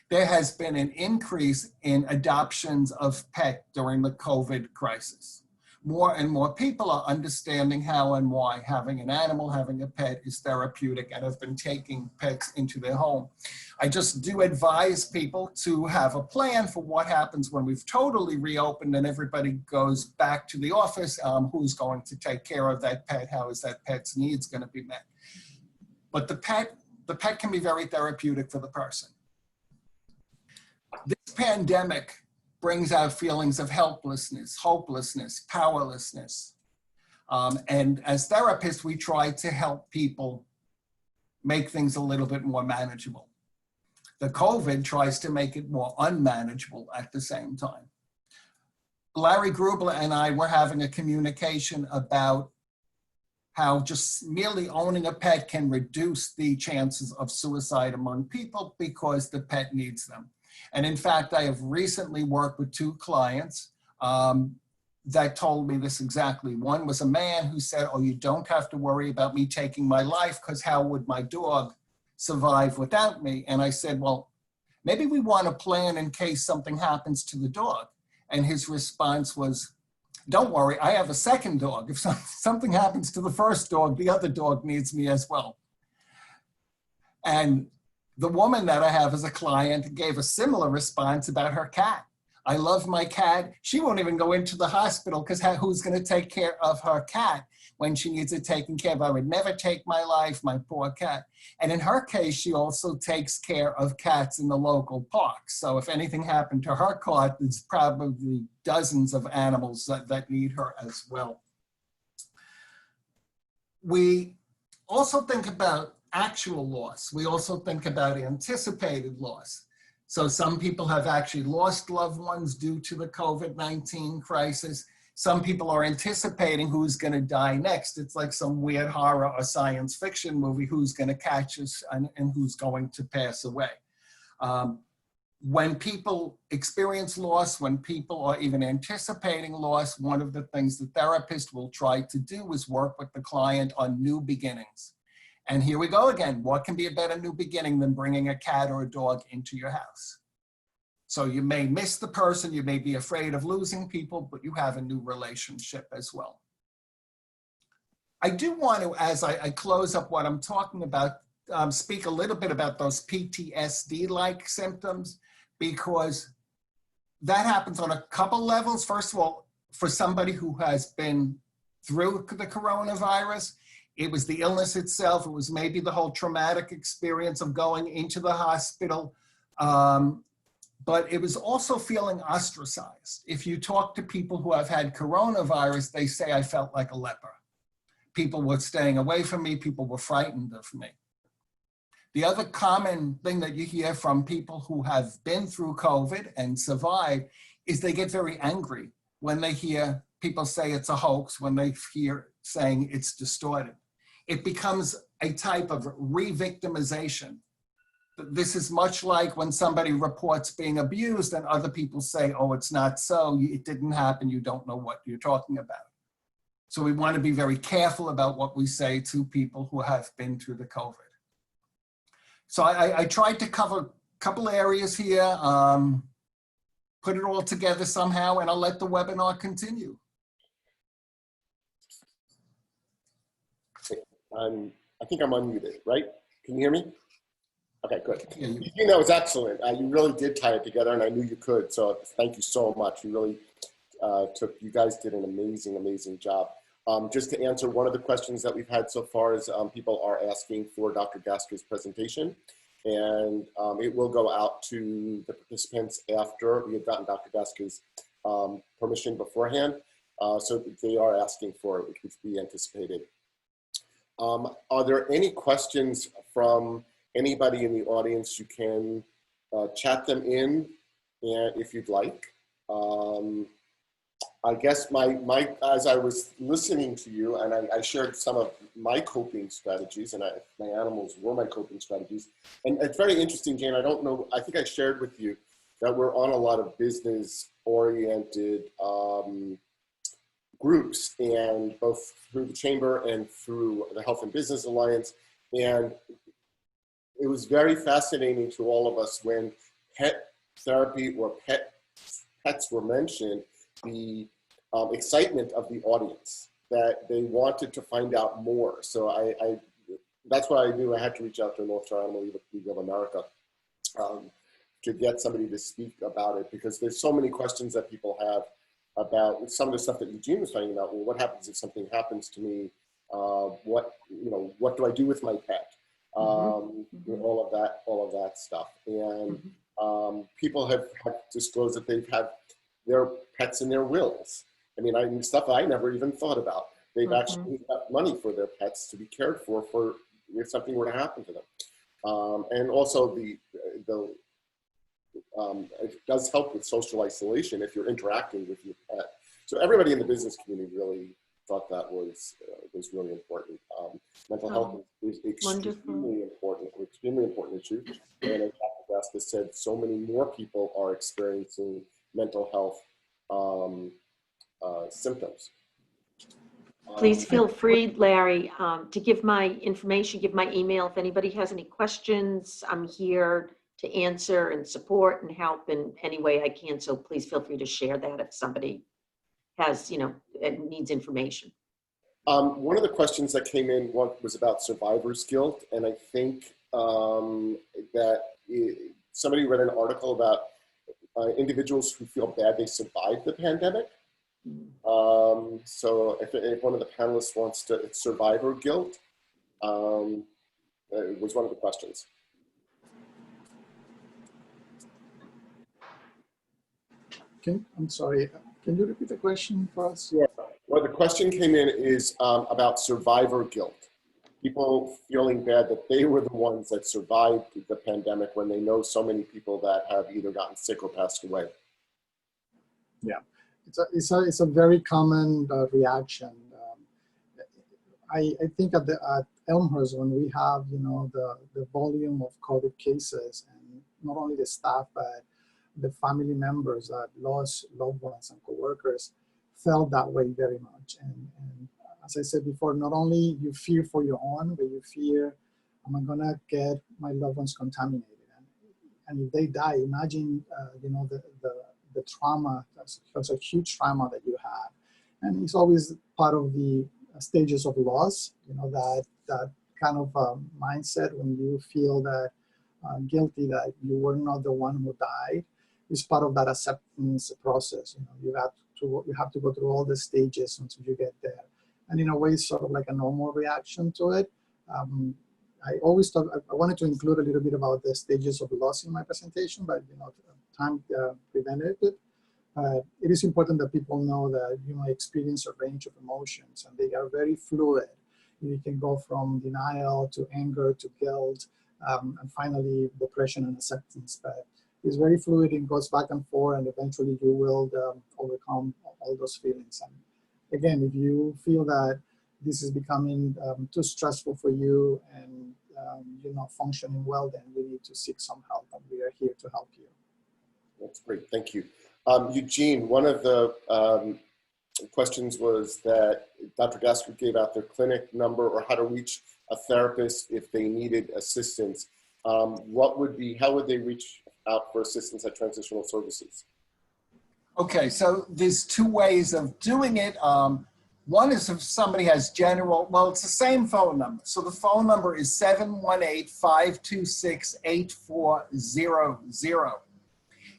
There has been an increase in adoptions of pet during the COVID crisis. More and more people are understanding how and why having an animal, having a pet is therapeutic, and have been taking pets into their home. I just do advise people to have a plan for what happens when we've totally reopened and everybody goes back to the office. Who's going to take care of that pet? How is that pet's needs going to be met? But the pet can be very therapeutic for the person. This pandemic brings out feelings of helplessness, hopelessness, powerlessness. And as therapists, we try to help people make things a little bit more manageable. The COVID tries to make it more unmanageable at the same time. Larry Grubler and I were having a communication about how just merely owning a pet can reduce the chances of suicide among people because the pet needs them. And in fact, I have recently worked with 2 clients that told me this exactly. One was a man who said, oh, you don't have to worry about me taking my life because how would my dog survive without me? And I said, well, maybe we want a plan in case something happens to the dog. And his response was, don't worry, I have a second dog. If something happens to the first dog, the other dog needs me as well. And the woman that I have as a client gave a similar response about her cat. I love my cat. She won't even go into the hospital because who's going to take care of her cat when she needs it taken care of? I would never take my life, my poor cat. And in her case, she also takes care of cats in the local park. So if anything happened to her cat, there's probably dozens of animals that need her as well. We also think about actual loss. We also think about anticipated loss. So some people have actually lost loved ones due to the COVID-19 crisis. Some people are anticipating who's going to die next. It's like some weird horror or science fiction movie, who's going to catch us and who's going to pass away. When people experience loss, when people are even anticipating loss, one of the things the therapist will try to do is work with the client on new beginnings. And here we go again. What can be a better new beginning than bringing a cat or a dog into your house? So you may miss the person, you may be afraid of losing people, but you have a new relationship as well. I do want to, as I close up what I'm talking about, speak a little bit about those PTSD-like symptoms, because that happens on a couple levels. First of all, for somebody who has been through the coronavirus, it was the illness itself. It was maybe the whole traumatic experience of going into the hospital. But it was also feeling ostracized. If you talk to people who have had coronavirus, they say, I felt like a leper. People were staying away from me. People were frightened of me. The other common thing that you hear from people who have been through COVID and survived is they get very angry when they hear people say it's a hoax, when they hear saying it's distorted. It becomes a type of re-victimization. This is much like when somebody reports being abused and other people say, oh, it's not so, it didn't happen, you don't know what you're talking about. So we want to be very careful about what we say to people who have been through the COVID. So I tried to cover a couple areas here, put it all together somehow, and I'll let the webinar continue. I think I'm unmuted, right? Can you hear me? Okay, good. You know, it's excellent. You really did tie it together, and I knew you could. So thank you so much. You really you guys did an amazing, amazing job. Just to answer one of the questions that we've had so far is people are asking for Dr. Gasker's presentation, and it will go out to the participants after we have gotten Dr. Gasker's permission beforehand. So they are asking for it, which we anticipated. Are there any questions from anybody in the audience? You can chat them in if you'd like. I guess as I was listening to you, and I shared some of my coping strategies, and my animals were my coping strategies. And it's very interesting, Jane, I don't know, I think I shared with you that we're on a lot of business-oriented groups, and both through the Chamber and through the Health and Business Alliance. And it was very fascinating to all of us when pet therapy or pets were mentioned, the excitement of the audience, that they wanted to find out more. So that's why I knew I had to reach out to North Carolina League of America to get somebody to speak about it, because there's so many questions that people have about some of the stuff that Eugene was talking about. Well, what happens if something happens to me? What do I do with my pet? All of that stuff. And people have disclosed that they've had their pets in their wills. I mean, stuff I never even thought about. They've actually got money for their pets to be cared for if something were to happen to them. And also it does help with social isolation if you're interacting with your pet. So everybody in the business community really thought that was really important. Mental health is extremely important issue. And as Dr. Gasca said, so many more people are experiencing mental health symptoms. Please feel free, Larry, to give my information, give my email. If anybody has any questions, I'm here to answer and support and help in any way I can. So please feel free to share that if somebody has, needs information. One of the questions that came in was about survivor's guilt. And I think that somebody read an article about individuals who feel bad they survived the pandemic. So if one of the panelists wants to, it's survivor guilt, it was one of the questions. I'm sorry, can you repeat the question for us? Yeah. Well, the question came in is about survivor guilt. People feeling bad that they were the ones that survived the pandemic when they know so many people that have either gotten sick or passed away. Yeah, it's a very common reaction. I think at Elmhurst, when we have the volume of COVID cases, and not only the staff but the family members that lost loved ones and coworkers felt that way very much. And as I said before, not only you fear for your own, but you fear, am I gonna get my loved ones contaminated? And if they die, imagine the trauma. That's a huge trauma that you have, and it's always part of the stages of loss. That kind of mindset when you feel that guilty that you were not the one who died is part of that acceptance process. You have to go through all the stages until you get there. And in a way, it's sort of like a normal reaction to it. I always thought I wanted to include a little bit about the stages of loss in my presentation, but time prevented it. It is important that people know that you might experience a range of emotions, and they are very fluid. You can go from denial to anger to guilt, and finally depression and acceptance. But it's very fluid and goes back and forth, and eventually you will overcome all those feelings. And again, if you feel that this is becoming too stressful for you and you're not functioning well, then we need to seek some help, and we are here to help you. That's great, thank you. Eugene, one of the questions was that Dr. Gasca gave out their clinic number or how to reach a therapist if they needed assistance. How would they reach out for assistance at Transitional Services? Okay, so there's two ways of doing it. One is if somebody has it's the same phone number. So the phone number is 718-526-8400.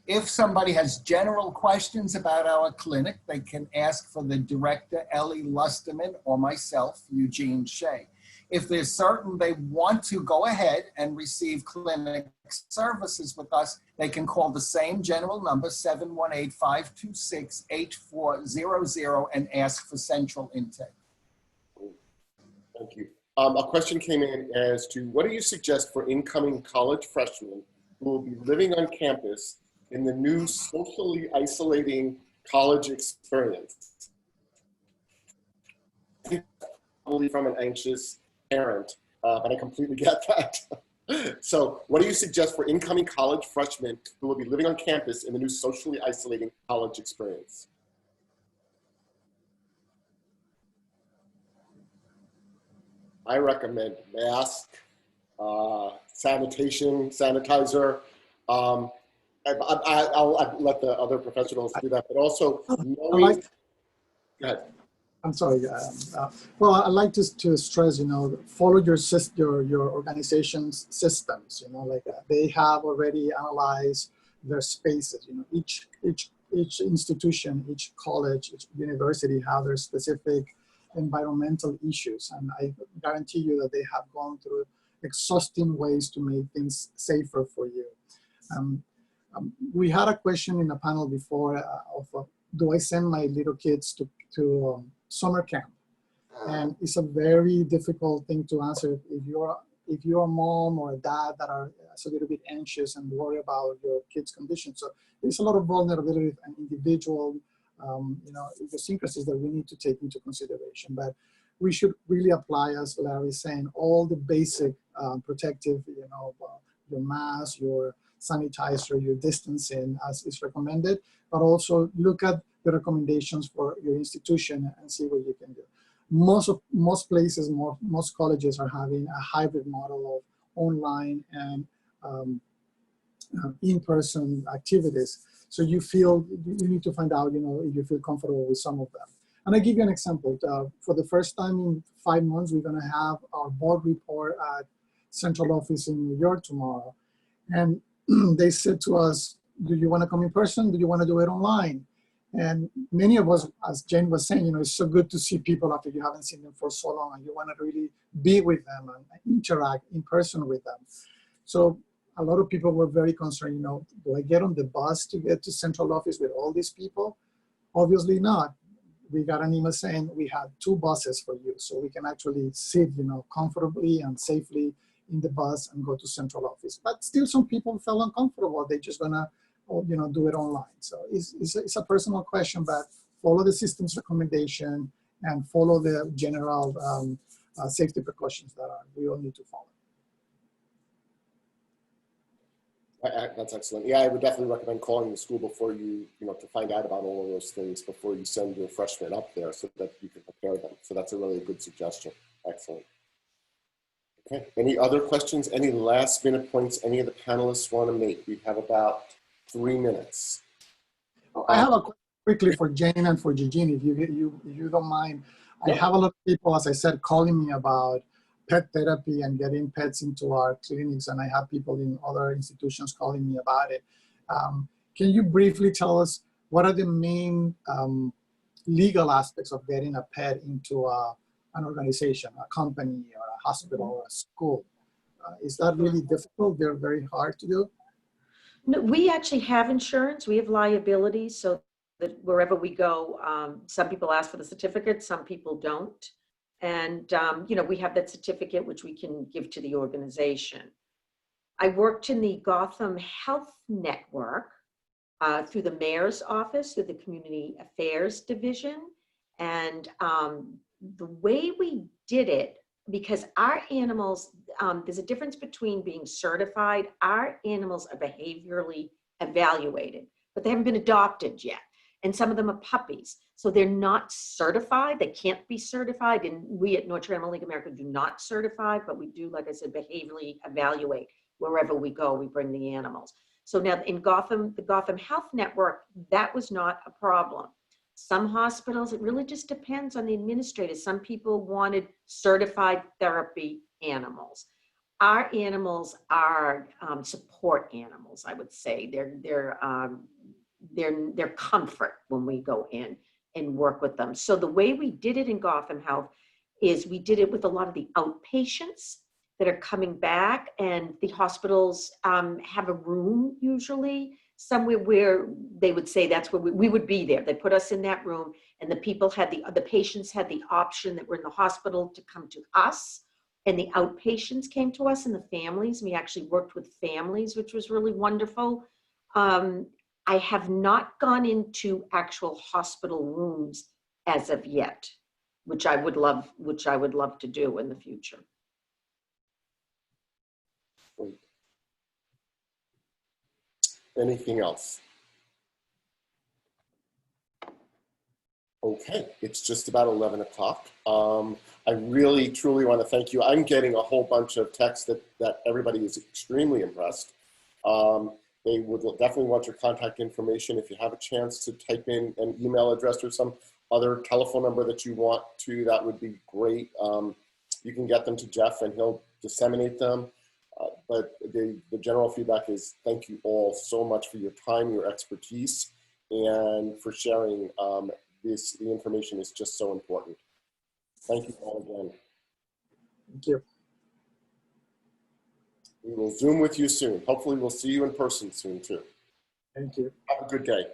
If somebody has general questions about our clinic, they can ask for the director, Ellie Lusterman, or myself, Eugene Shea. If they're certain they want to go ahead and receive clinic services with us, they can call the same general number, 718-526-8400, and ask for central intake. Thank you. A question came in as to what do you suggest for incoming college freshmen who will be living on campus in the new socially isolating college experience? Probably from an anxious parent, but I completely get that. So what do you suggest for incoming college freshmen who will be living on campus in the new socially isolating college experience? I recommend mask, sanitizer. I'll let the other professionals do that, but also I knowing, like, go ahead. I'm sorry. Well, I like to stress, follow your organization's systems. Like they have already analyzed their spaces. Each institution, each college, each university have their specific environmental issues, and I guarantee you that they have gone through exhausting ways to make things safer for you. We had a question in the panel before do I send my little kids to summer camp? And it's a very difficult thing to answer if you're a mom or a dad that are a little bit anxious and worry about your kid's condition. So there's a lot of vulnerability and individual idiosyncrasies that we need to take into consideration. But we should really apply, as Larry is saying, all the basic protective, your mask, your sanitizer, your distancing as is recommended, but also look at the recommendations for your institution and see what you can do. Most places, most colleges are having a hybrid model of online and in-person activities. So you need to find out, if you feel comfortable with some of them. And I give you an example. For the first time in 5 months, we're going to have our board report at central office in New York tomorrow. And they said to us, do you want to come in person? Do you want to do it online? And many of us, as Jane was saying, it's so good to see people after you haven't seen them for so long, and you want to really be with them and interact in person with them. So a lot of people were very concerned, do I get on the bus to get to central office with all these people? Obviously not. We got an email saying we had 2 buses for you, so we can actually sit, comfortably and safely in the bus and go to central office. But still some people felt uncomfortable. They're just gonna, do it online. So it's a personal question, but follow the system's recommendation and follow the general safety precautions that we all need to follow. That's excellent. Yeah, I would definitely recommend calling the school before you, to find out about all of those things before you send your freshmen up there so that you can prepare them. So that's a really good suggestion. Excellent. Okay, any other questions? Any last minute points any of the panelists want to make? We have about 3 minutes. I have a question quickly for Jane and for Eugene, if you don't mind. I have a lot of people, as I said, calling me about pet therapy and getting pets into our clinics, and I have people in other institutions calling me about it. Can you briefly tell us what are the main legal aspects of getting a pet into an organization, a company, or a hospital, or a school? Is that really difficult? They're very hard to do? No, we actually have insurance. We have liability, so that wherever we go, some people ask for the certificate, some people don't. And, we have that certificate, which we can give to the organization. I worked in the Gotham Health Network through the mayor's office, through the community affairs division. And the way we did it, because our animals, there's a difference between being certified. Our animals are behaviorally evaluated, but they haven't been adopted yet. And some of them are puppies. So they're not certified. They can't be certified. And we at Notre Dame League of America do not certify, but we do, like I said, behaviorally evaluate wherever we go. We bring the animals. So now in Gotham, the Gotham Health Network, that was not a problem. Some hospitals, it really just depends on the administrators. Some people wanted certified therapy animals. Our animals are support animals, I would say. They're comfort when we go in and work with them. So the way we did it in Gotham Health is we did it with a lot of the outpatients that are coming back, and the hospitals have a room usually somewhere where they would say that's where we would be there. They put us in that room, and the people had the patients had the option that were in the hospital to come to us, and the outpatients came to us, and the families. We actually worked with families, which was really wonderful. I have not gone into actual hospital rooms as of yet, which I would love to do in the future. Anything else? Okay, it's just about 11 o'clock. I really, truly want to thank you. I'm getting a whole bunch of texts that everybody is extremely impressed. They would definitely want your contact information. If you have a chance to type in an email address or some other telephone number that you want to, that would be great. You can get them to Jeff and he'll disseminate them. But the general feedback is thank you all so much for your time, your expertise, and for sharing the information is just so important. Thank you all again. Thank you. We will Zoom with you soon. Hopefully we'll see you in person soon too. Thank you. Have a good day.